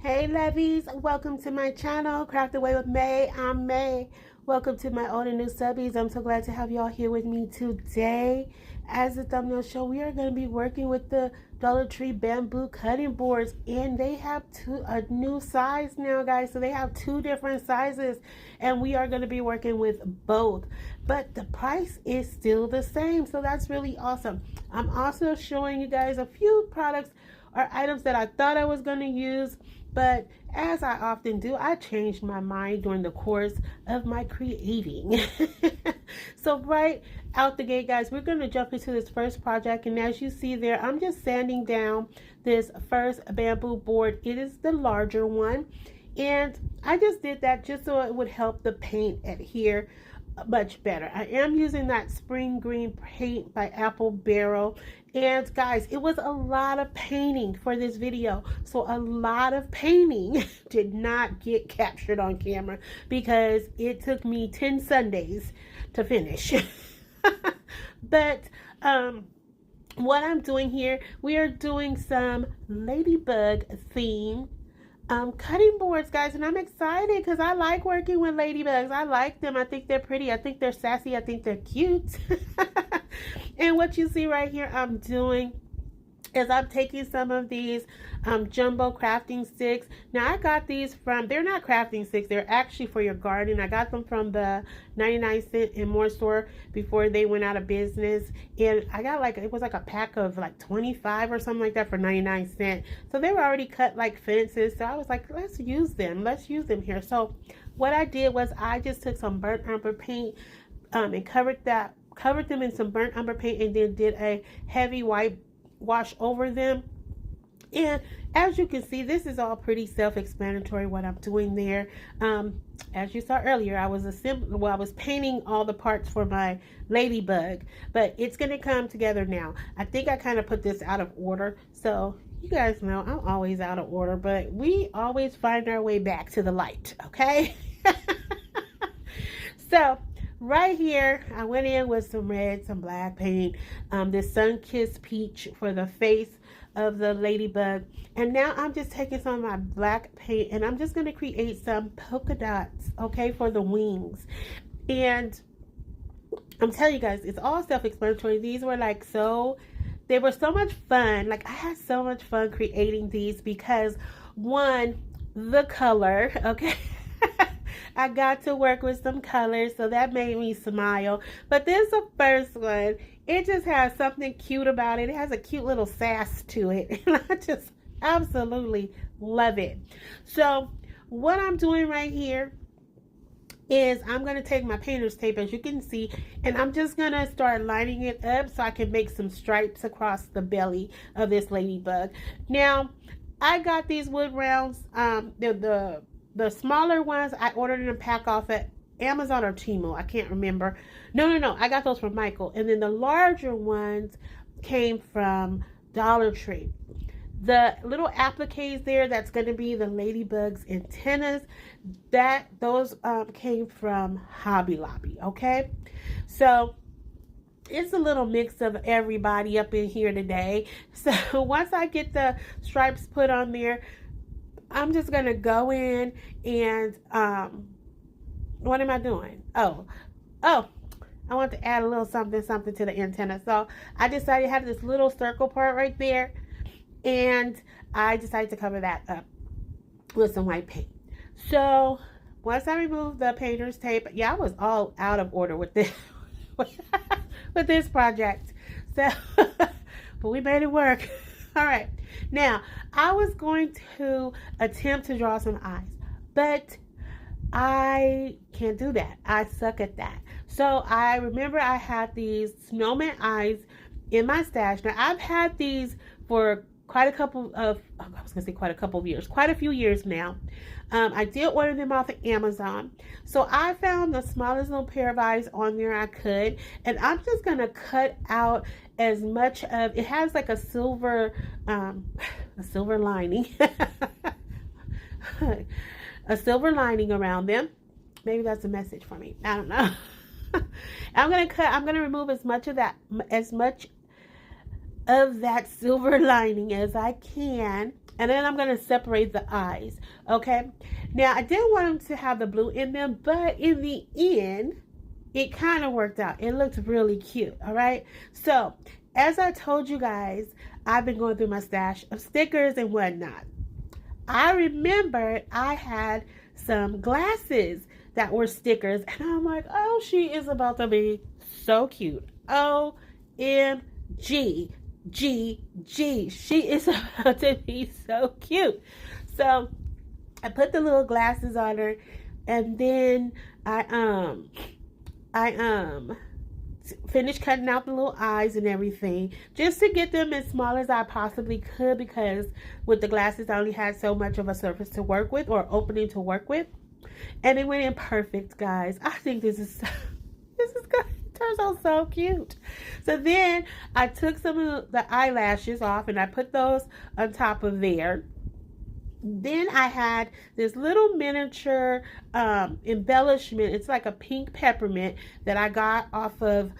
Hey Lovies, welcome to my channel, Craft Away with May. I'm May. Welcome to my old and new subbies. I'm so glad to have y'all here with me today. As the thumbnail show, we are going to be working with the Dollar Tree bamboo cutting boards, and they have a new size now, guys. So they have two different sizes, and we are going to be working with both, but the price is still the same, so that's really awesome. I'm also showing you guys a few products or items that I thought I was going to use, but as I often do, I changed my mind during the course of my creating. So right out the gate, guys, we're going to jump into this first project. And as you see there, I'm just sanding down this first bamboo board. It is the larger one. And I just did that just so it would help the paint adhere much better. I am using that spring green paint by Apple Barrel, and guys, it was a lot of painting for this video, so a lot of painting did not get captured on camera because it took me 10 Sundays to finish. But what I'm doing here, we are doing some Ladybug theme cutting boards, guys, and I'm excited because I like working with ladybugs. I like them. I think they're pretty. I think they're sassy. I think they're cute. And what you see right here I'm doing is I'm taking some of these jumbo crafting sticks. Now I got these from, they're not crafting sticks, they're actually for your garden. I got them from the 99-cent and more store before they went out of business, and I got like, it was like a pack of like 25 or something like that for 99 cents. So they were already cut like fences, so I was like, let's use them here. So what I did was I just took some burnt umber paint and covered them in some burnt umber paint, and then did a heavy white wash over them. And as you can see, this is all pretty self-explanatory what I'm doing there. As you saw earlier, I was painting all the parts for my ladybug, but it's going to come together now. I think I kind of put this out of order, so you guys know I'm always out of order, but we always find our way back to the light, okay? So right here, I went in with some red, some black paint, this sun-kissed peach for the face of the ladybug. And now I'm just taking some of my black paint and I'm just going to create some polka dots, okay, for the wings. And I'm telling you guys, it's all self-explanatory. These were like they were so much fun. Like, I had so much fun creating these because, one, the color, okay? I got to work with some colors, so that made me smile. But this is the first one. It just has something cute about it. It has a cute little sass to it. And I just absolutely love it. So what I'm doing right here is I'm going to take my painter's tape, as you can see, and I'm just going to start lining it up so I can make some stripes across the belly of this ladybug. Now, I got these wood rounds, the smaller ones I ordered in a pack off at Amazon or Temu. I can't remember. No. I got those from Michael. And then the larger ones came from Dollar Tree. The little appliques there, that's going to be the ladybug's antennas. Those came from Hobby Lobby. Okay, so it's a little mix of everybody up in here today. So once I get the stripes put on there, I'm just going to go in and, what am I doing? Oh, I want to add a little something to the antenna. So I decided to have this little circle part right there, and I decided to cover that up with some white paint. So once I removed the painter's tape, yeah, I was all out of order with this, with this project. So, but we made it work. All right, now I was going to attempt to draw some eyes, but I can't do that. I suck at that. So I remember I had these snowman eyes in my stash. Now I've had these for quite a few years now. I did order them off of Amazon. So I found the smallest little pair of eyes on there I could. And I'm just going to cut out as much of, it has like a silver lining. A silver lining around them. Maybe that's a message for me. I don't know. I'm going to remove as much of that silver lining as I can. And then I'm going to separate the eyes. Okay. Now, I didn't want them to have the blue in them, but in the end, it kind of worked out. It looked really cute. All right. So, as I told you guys, I've been going through my stash of stickers and whatnot. I remembered I had some glasses that were stickers, and I'm like, oh, she is about to be so cute. OMG. G. She is about to be so cute. So I put the little glasses on her, and then I finished cutting out the little eyes and everything, just to get them as small as I possibly could, because with the glasses I only had so much of a surface to work with, or opening to work with, and it went in perfect, guys. I think this is good. Turns out so cute. So then I took some of the eyelashes off and I put those on top of there. Then I had this little miniature embellishment. It's like a pink peppermint that I got off of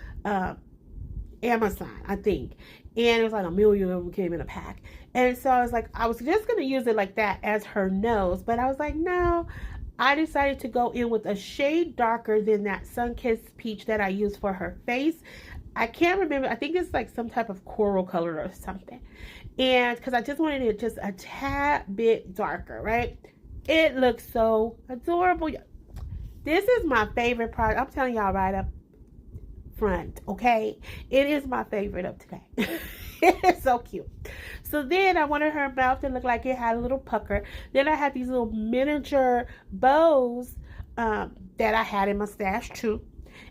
Amazon, I think. And it was like a million of them came in a pack. And so I was like, I was just going to use it like that as her nose. But I was like, no. I decided to go in with a shade darker than that Sunkissed Peach that I used for her face. I can't remember. I think it's like some type of coral color or something. And because I just wanted it just a tad bit darker, right? It looks so adorable. This is my favorite product. I'm telling y'all right up front, okay? It is my favorite of today. It's so cute. So then I wanted her mouth to look like it had a little pucker. Then I had these little miniature bows that I had in my stash too.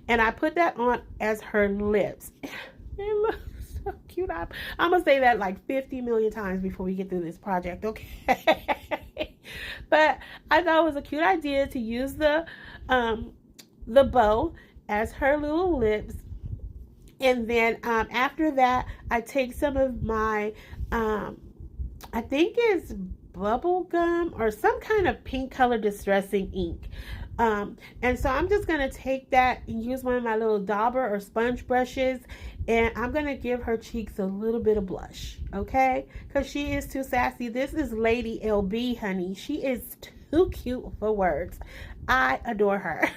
And I put that on as her lips. It looks so cute. I'm going to say that like 50 million times before we get through this project, okay? But I thought it was a cute idea to use the bow as her little lips. And then after that, I take some of my, I think it's bubble gum or some kind of pink color distressing ink. And so I'm just going to take that and use one of my little dauber or sponge brushes. And I'm going to give her cheeks a little bit of blush, okay? Because she is too sassy. This is Lady LB, honey. She is too cute for words. I adore her.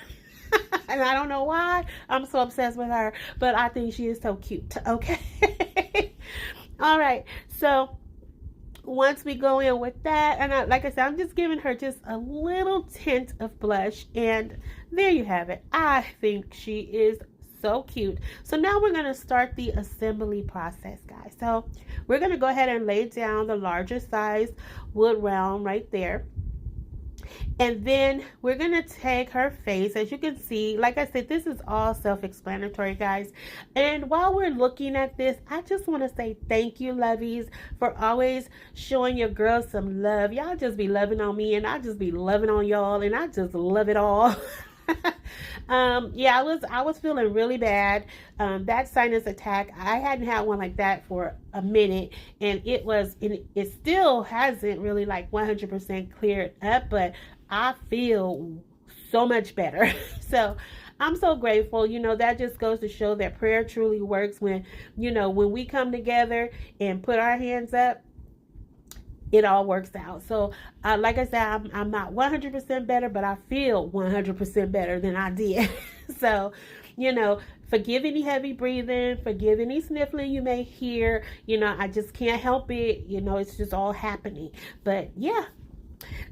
And I don't know why I'm so obsessed with her, but I think she is so cute, okay? All right, so once we go in with that, and like I said, I'm just giving her just a little tint of blush, and there you have it. I think she is so cute. So now we're going to start the assembly process, guys. So we're going to go ahead and lay down the larger size wood round right there. And then we're going to take her face. As you can see, like I said, this is all self-explanatory, guys. And while we're looking at this, I just want to say thank you, Lovies, for always showing your girls some love. Y'all just be loving on me, and I just be loving on y'all, and I just love it all. Yeah, I was feeling really bad. That sinus attack, I hadn't had one like that for a minute, and it still hasn't really like 100% cleared up, but I feel so much better. So I'm so grateful. You know, that just goes to show that prayer truly works. When, you know, when we come together and put our hands up, it all works out. So like I said, I'm not 100% better, but I feel 100% better than I did. So, you know, forgive any heavy breathing, forgive any sniffling you may hear. You know, I just can't help it. You know, it's just all happening. But yeah.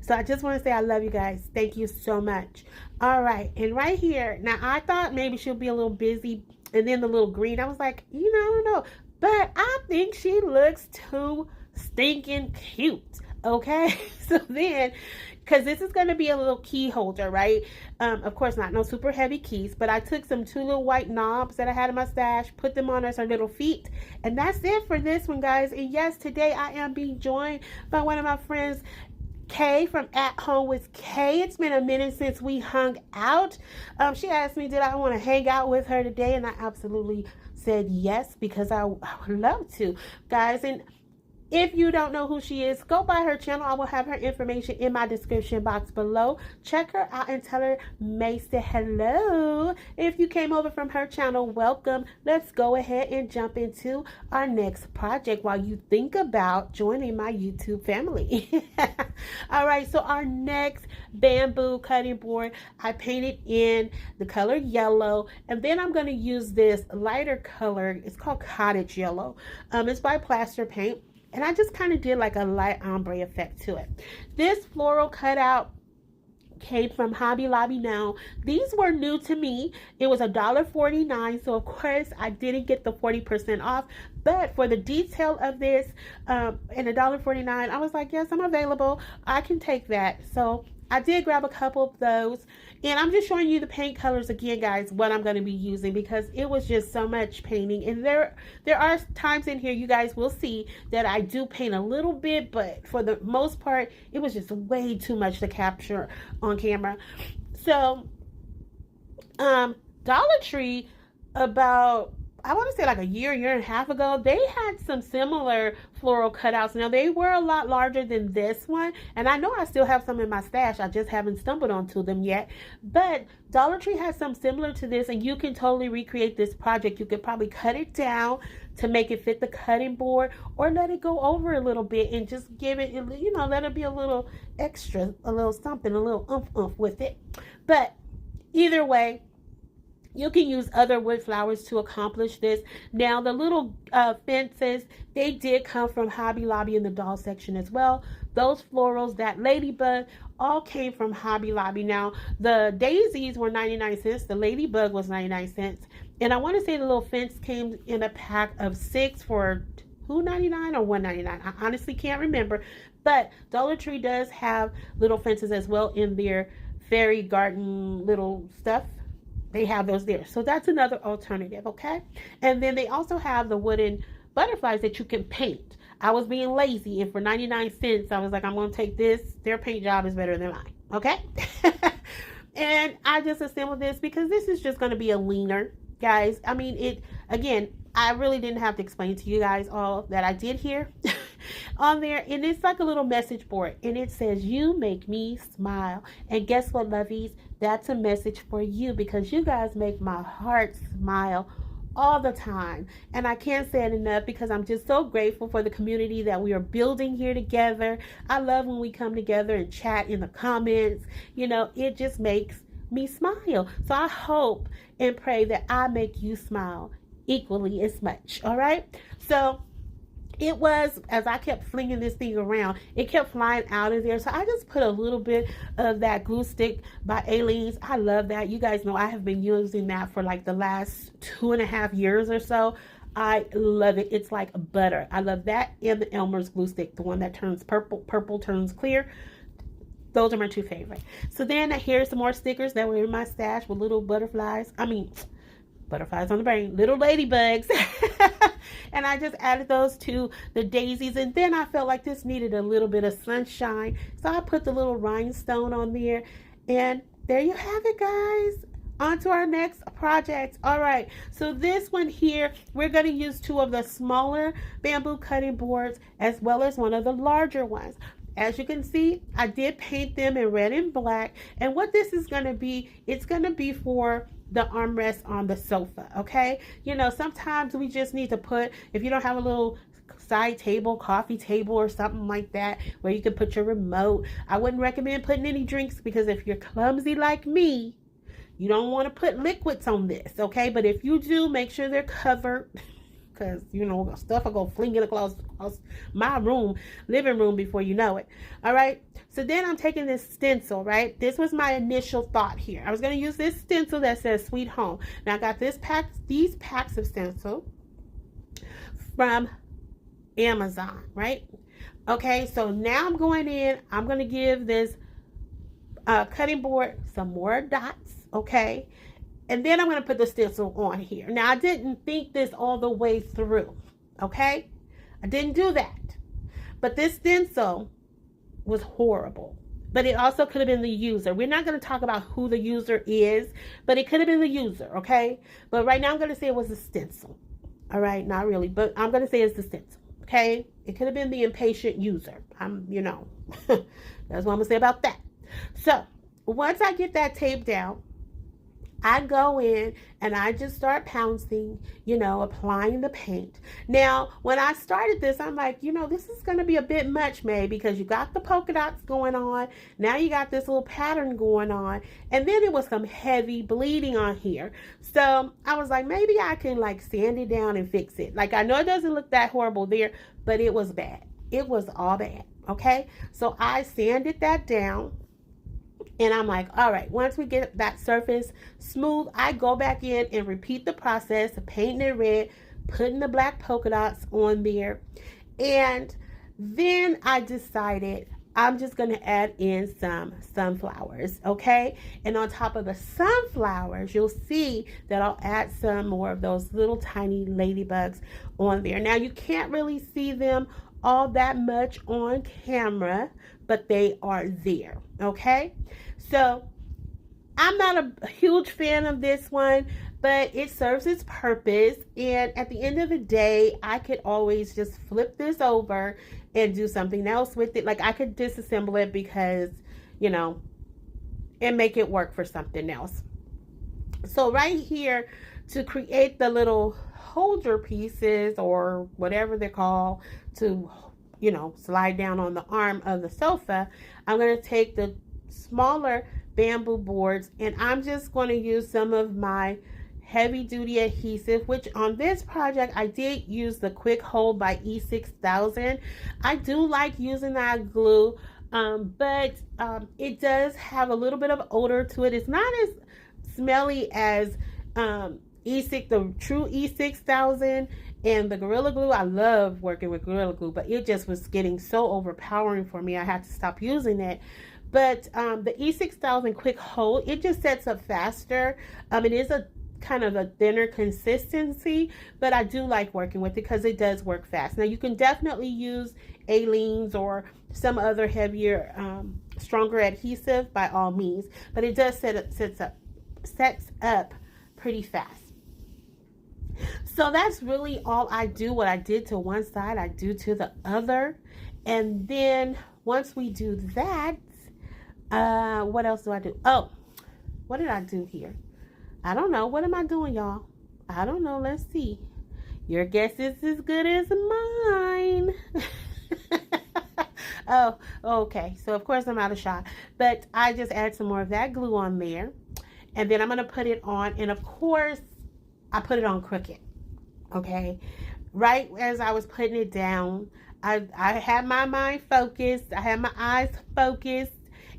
So I just want to say I love you guys. Thank you so much. All right. And right here, now I thought maybe she'll be a little busy. And then the little green, I was like, you know, I don't know. But I think she looks too stinking cute. Okay. So then, because this is going to be a little key holder, right? Of course, not no super heavy keys, but I took some 2 little white knobs that I had in my stash, put them on as her little feet. And that's it for this one, guys. And yes, today I am being joined by one of my friends, Kay from At Home with Kay. It's been a minute since we hung out. She asked me did I want to hang out with her today, and I absolutely said yes, because I would love to, guys. And If you don't know who she is, go by her channel. I will have her information in my description box below. Check her out and tell her May said hello. If you came over from her channel, welcome. Let's go ahead and jump into our next project while you think about joining my YouTube family. All right, so our next bamboo cutting board, I painted in the color yellow, and then I'm going to use this lighter color. It's called cottage yellow. It's by Plaster Paint. And I just kind of did like a light ombre effect to it. This floral cutout came from Hobby Lobby. Now, these were new to me. It was $1.49, so of course I didn't get the 40% off. But for the detail of this and $1.49, I was like, yes, I'm available. I can take that. So I did grab a couple of those, and I'm just showing you the paint colors again, guys, what I'm going to be using, because it was just so much painting. And there are times in here you guys will see that I do paint a little bit, but for the most part it was just way too much to capture on camera. So Dollar Tree, about, I want to say like a year and a half ago, they had some similar floral cutouts. Now, they were a lot larger than this one, and I know I still have some in my stash. I just haven't stumbled onto them yet. But Dollar Tree has some similar to this, and you can totally recreate this project. You could probably cut it down to make it fit the cutting board, or let it go over a little bit and just give it, you know, let it be a little extra, a little something, a little oomph with it. But either way, you can use other wood flowers to accomplish this. Now, the little fences, they did come from Hobby Lobby in the doll section as well. Those florals, that Ladybug, all came from Hobby Lobby. Now, the daisies were 99 cents. The Ladybug was 99 cents. And I want to say the little fence came in a pack of 6 for $2.99 or $1.99. I honestly can't remember. But Dollar Tree does have little fences as well in their fairy garden little stuff. They have those there. So that's another alternative, okay? And then they also have the wooden butterflies that you can paint. I was being lazy, and for 99 cents, I was like, I'm going to take this. Their paint job is better than mine, okay? And I just assembled this because this is just going to be a leaner, guys. I mean, again, I really didn't have to explain to you guys all that I did here on there. And it's like a little message board, and it says, you make me smile. And guess what, lovies? That's a message for you, because you guys make my heart smile all the time. And I can't say it enough, because I'm just so grateful for the community that we are building here together. I love when we come together and chat in the comments. You know, it just makes me smile. So I hope and pray that I make you smile equally as much. All right, so it was, as I kept flinging this thing around, it kept flying out of there. So I just put a little bit of that glue stick by Aleene's. I love that. You guys know I have been using that for like the last 2.5 years or so. I love it. It's like butter. I love that, and the Elmer's glue stick, the one that turns purple turns clear. Those are my two favorite. So then here's some more stickers that were in my stash with little butterflies. I mean, butterflies on the brain, little ladybugs. And I just added those to the daisies. And then I felt like this needed a little bit of sunshine, so I put the little rhinestone on there. And there you have it, guys. On to our next project. All right, so this one here, we're going to use 2 of the smaller bamboo cutting boards as well as one of the larger ones. As you can see, I did paint them in red and black. And what this is going to be, it's going to be for the armrest on the sofa, okay? You know, sometimes we just need to put, if you don't have a little side table, coffee table or something like that where you can put your remote, I wouldn't recommend putting any drinks, because if you're clumsy like me, you don't want to put liquids on this, okay? But if you do, make sure they're covered, because, you know, stuff will go flinging across my living room before you know it. All right, so then I'm taking this stencil, right? This was my initial thought here. I was going to use this stencil that says Sweet Home. Now I got these packs of stencil from Amazon, right? Okay, so now I'm going in. I'm going to give this cutting board some more dots, okay? And then I'm going to put the stencil on here. Now, I didn't think this all the way through, okay? I didn't do that. But this stencil was horrible. But it also could have been the user. We're not going to talk about who the user is, but it could have been the user, okay? But right now I'm going to say it was a stencil. All right, not really, but I'm going to say it's the stencil, okay? It could have been the impatient user. That's what I'm going to say about that. So once I get that tape down, I go in and I just start pouncing, applying the paint. Now, when I started this, I'm like, this is going to be a bit much, May, because you got the polka dots going on. Now you got this little pattern going on. And then it was some heavy bleeding on here. So I was like, maybe I can sand it down and fix it. I know it doesn't look that horrible there, but it was bad. It was all bad. Okay. So I sanded that down. And I'm like, all right, once we get that surface smooth, I go back in and repeat the process of painting it red, putting the black polka dots on there. And then I decided I'm just going to add in some sunflowers, okay? And on top of the sunflowers, you'll see that I'll add some more of those little tiny ladybugs on there. Now, you can't really see them all that much on camera, but they are there, okay? So I'm not a huge fan of this one, but it serves its purpose. And at the end of the day, I could always just flip this over and do something else with it. I could disassemble it because, and make it work for something else. So right here, to create the little holder pieces or whatever they're called to, slide down on the arm of the sofa, I'm going to take the smaller bamboo boards and I'm just going to use some of my heavy duty adhesive, which on this project I did use the Quick Hold by E6000. I do like using that glue, but it does have a little bit of odor to it. It's not as smelly as the true E6000 and the Gorilla Glue. I love working with Gorilla Glue, but it just was getting so overpowering for me. I had to stop using it. But the E6000 Quick Hold, it just sets up faster. It is a kind of a thinner consistency, but I do like working with it because it does work fast. Now, you can definitely use Aleene's or some other heavier, stronger adhesive by all means, but it does sets up pretty fast. So that's really all I do. What I did to one side, I do to the other. And then once we do that, what else do I do? Oh, what did I do here? I don't know. What am I doing, y'all? I don't know. Let's see. Your guess is as good as mine. Oh, okay. So, of course, I'm out of shot. But I just add some more of that glue on there. And then I'm going to put it on. And, of course, I put it on Cricut. Okay? Right as I was putting it down, I had my mind focused. I had my eyes focused.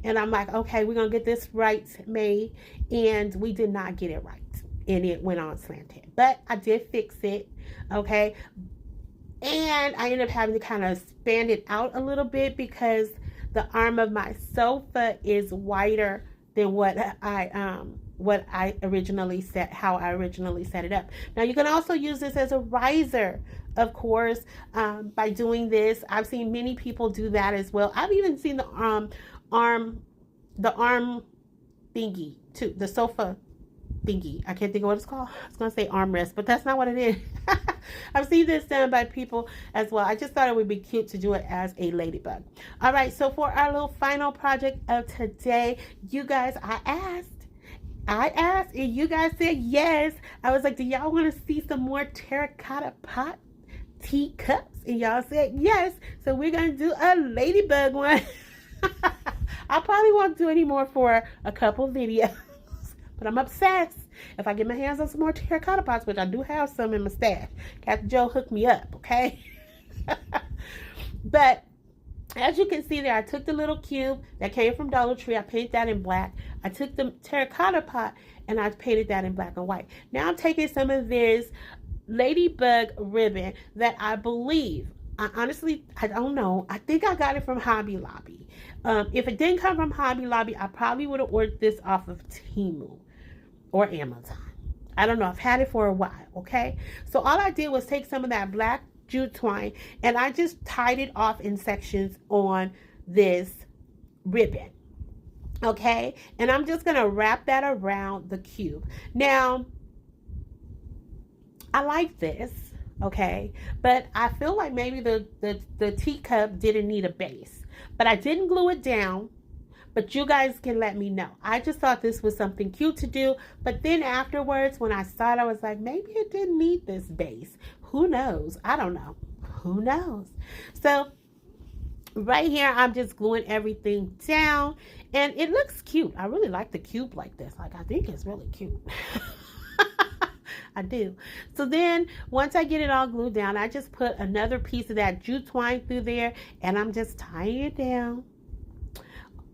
And I'm like, okay, we're going to get this right made. And we did not get it right. And it went on slanted. But I did fix it. Okay? And I ended up having to kind of span it out a little bit because the arm of my sofa is wider than what I originally set, how I originally set it up. Now you can also use this as a riser, of course, by doing this. I've seen many people do that as well. I've even seen the arm thingy too, the sofa thingy. I can't think of what it's called. I was going to say armrest, but that's not what it is. I've seen this done by people as well. I just thought it would be cute to do it as a ladybug. All right, so for our little final project of today, you guys, I asked and you guys said yes. I was like, do y'all want to see some more terracotta pot teacups? And y'all said yes. So we're going to do a ladybug one. I probably won't do any more for a couple videos. But I'm obsessed. If I get my hands on some more terracotta pots, which I do have some in my stash, Captain Joe hooked me up, okay? But as you can see there, I took the little cube that came from Dollar Tree. I painted that in black. I took the terracotta pot and I painted that in black and white. Now I'm taking some of this ladybug ribbon that I believe, I don't know. I think I got it from Hobby Lobby. If it didn't come from Hobby Lobby, I probably would have ordered this off of Temu or Amazon. I don't know. I've had it for a while, okay? So all I did was take some of that black jute twine and I just tied it off in sections on this ribbon, okay? And I'm just going to wrap that around the cube. Now, I like this. okay? But I feel like maybe the teacup didn't need a base. But I didn't glue it down. But you guys can let me know. I just thought this was something cute to do. But then afterwards, when I saw it, I was like, maybe it didn't need this base. Who knows? I don't know. Who knows? So right here, I'm just gluing everything down. And it looks cute. I really like the cube like this. Like, I think it's really cute. I do. So then once I get it all glued down, I just put another piece of that jute twine through there. And I'm just tying it down.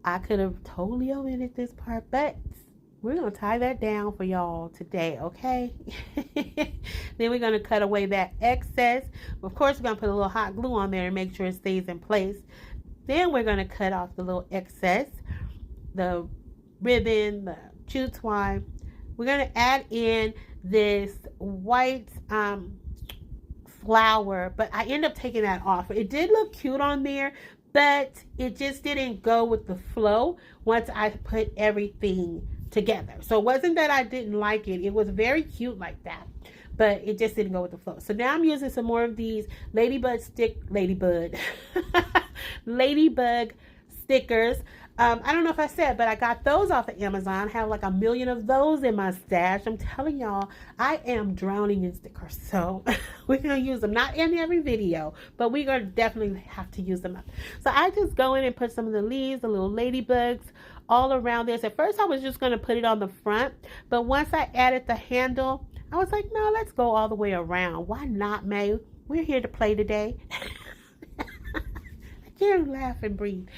I could have totally omitted this part, but we're going to tie that down for y'all today, okay? Then we're going to cut away that excess. Of course, we're going to put a little hot glue on there and make sure it stays in place. Then we're going to cut off the little excess, the ribbon, the jute twine. We're going to add in this white flower, but I end up taking that off. It did look cute on there, but it just didn't go with the flow once I put everything together. So it wasn't that I didn't like it. It was very cute like that, but it just didn't go with the flow. So now I'm using some more of these Ladybug stickers. I don't know if I said, but I got those off of Amazon. I have like 1 million of those in my stash. I'm telling y'all, I am drowning in stickers. So we're going to use them. Not in every video, but we're going to definitely have to use them up. So I just go in and put some of the leaves, the little ladybugs, all around this. At first, I was just going to put it on the front. But once I added the handle, I was like, no, let's go all the way around. Why not, May? We're here to play today. I can't laugh and breathe.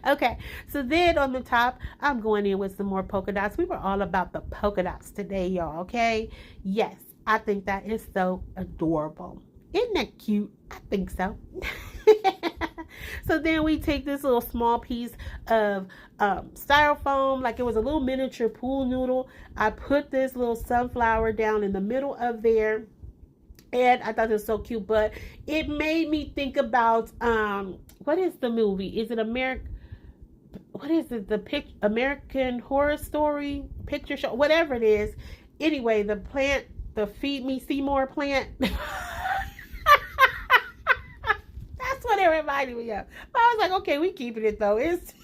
Okay, so then on the top, I'm going in with some more polka dots. We were all about the polka dots today, y'all, okay? Yes, I think that is so adorable. Isn't that cute? I think so. So then we take this little small piece of styrofoam, like it was a little miniature pool noodle. I put this little sunflower down in the middle of there. And I thought it was so cute, but it made me think about, what is the movie? Is it what is it? The American Horror Story picture show, whatever it is. Anyway, the plant, the Feed Me Seymour plant. That's what it reminded me of. But I was like, okay, we keeping it though. It's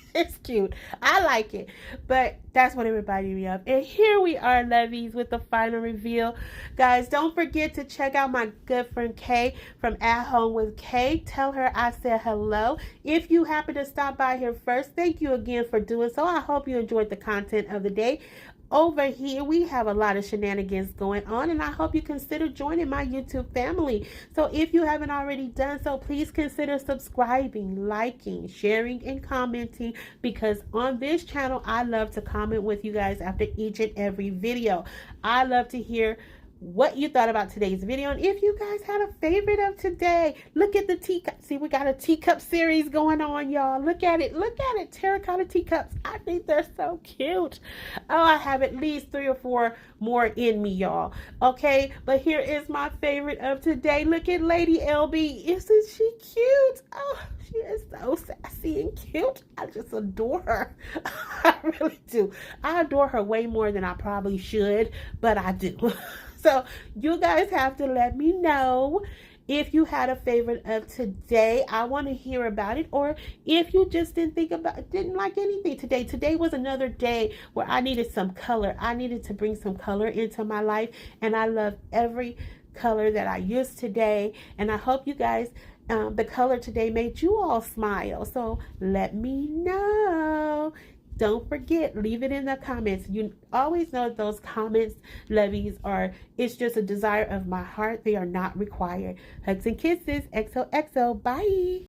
cute. I like it. But that's what it reminded me of. And here we are, Lovies, with the final reveal. Guys, don't forget to check out my good friend Kay from At Home with Kay. Tell her I said hello. If you happen to stop by here first, thank you again for doing so. I hope you enjoyed the content of the day. Over here, we have a lot of shenanigans going on, and I hope you consider joining my YouTube family. So if you haven't already done so, please consider subscribing, liking, sharing, and commenting, because on this channel, I love to comment with you guys after each and every video. I love to hear what you thought about today's video, and if you guys had a favorite of today. Look at the teacup. See, we got a teacup series going on, y'all. Look at it. Look at it. Terracotta teacups. I think they're so cute. Oh, I have at least 3 or 4 more in me, y'all. Okay, but here is my favorite of today. Look at Lady LB. Isn't she cute? Oh, she is so sassy and cute. I just adore her. I really do. I adore her way more than I probably should, but I do. So you guys have to let me know if you had a favorite of today. I want to hear about it. Or if you just didn't like anything today. Today was another day where I needed some color. I needed to bring some color into my life. And I love every color that I used today. And I hope you guys, the color today made you all smile. So let me know. Don't forget, leave it in the comments. You always know those comments, Lovies, it's just a desire of my heart. They are not required. Hugs and kisses. XOXO. Bye.